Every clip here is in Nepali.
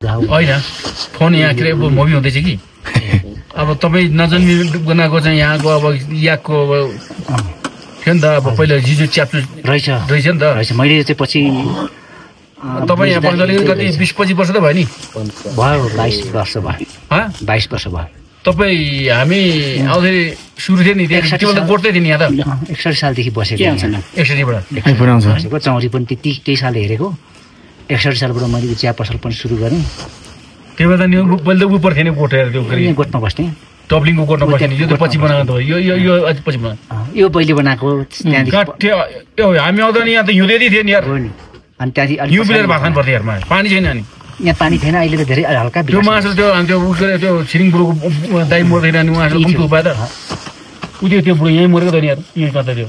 होइन फोन यहाँ के मुभी हुँदैछ कि अब तपाईँ नजन्मिएको चाहिँ यहाँको अब यहाँको अब थियो नि त अब पहिला जिजु च्याप्चु रहेछ नि त मैले चाहिँ पछि तपाईँ यहाँ बस्दा कति 20-25 वर्ष त भयो नि भयो 22 वर्ष भयो 22 वर्ष भयो तपाईँ हामी आउँदाखेरि सुरु थियो नि त्यहाँ गोठ्दै थियो नि यहाँ त 61 सालदेखि बसेको 61बाट चौरी पनि त्यही साल हेरेको 61 सालबाट मैले चिया पसल पनि सुरु गरेँ त्यो बेला नि पहिला उ पर्थ्यो नि गोठेर त्यो गोठमा बस्ने टब्लिङको गोठमा बस्ने नि यो त पछि बनाएको त यो अझ पछि बनाएको यो पहिले बनाएको त्यहाँदेखि यो हामी आउँदा नि यहाँ त हिउँदै थियो नि यार अनि त्यहाँदेखि हिउँ बिलेर भात खानु पर्थ्यो यारमा पानी छैन नि यहाँ पानी थिएन अहिले त धेरै हल्का त्यो मासु त्यो उसले त्यो छिरिङपुरको दाइ मर्दैन नि उहाँहरू कुम्टु उपाय त उयो त्यो बुढो यहीँ मरेको त नि यार यहीँ कता त्यो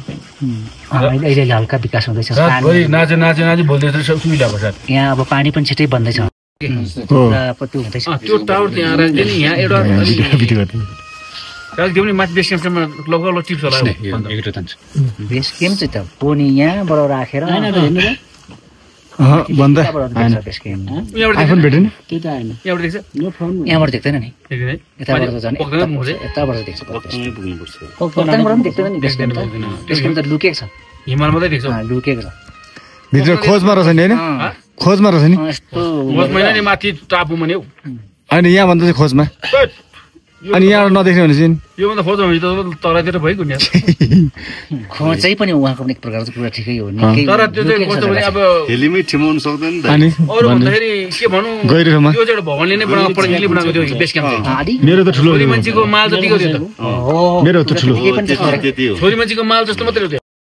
अहिले हल्का विकास हुँदैछ नाचे बोल्दैछ सुविधा भएको छ यहाँ अब पानी पनि छिटै बन्दैछ त्यो टावर त्यहाँ राख्दैन नि यहाँ एउटा राखिदियो भने माथि बेस क्याम्पमा लगल टिप्स होला बेस क्याम्प चाहिँ त पोनी यहाँबाट राखेर भन्दा आइफोन भेटेन यहाँबाट देख्दैन नि यताबाट त झन् यताबाट देख्छ पक्ताङबाट पनि देख्दैन नि बेस क्याम्प त लुकेको छ हिमाल मात्रै देख्छ लुकेको छ भित्र खोजमा रहेछ नि होइन खोजमा रहेछ नि खोजमा नि माथि टापुमा नि हौ अनि यहाँ भन्दा चाहिँ खोजमा अनि यहाँ नदेख्ने भने चाहिँ योभन्दा खोजमा भने त तरातिर भइगयो नि खोज चाहिँ पनि उहाँको पनि एक प्रकारको कुरा ठिकै हो तर त्यो चाहिँ कस्तो भने अब हेलिमै ठिमाउन सक्दैन नि त अनि अरु भन्दाखेरि के भनौँ गइरहेमा त्यो चाहिँ भगवानले नै बनाएको प्रकृतिले बनाएको त्यो बेस क्याम्प मेरो त ठुलो छोरी मान्छेको माल जतिको थियो त मेरो त ठुलो त्यति हो छोरी मान्छेको माल जस्तो मात्रै हो त्यो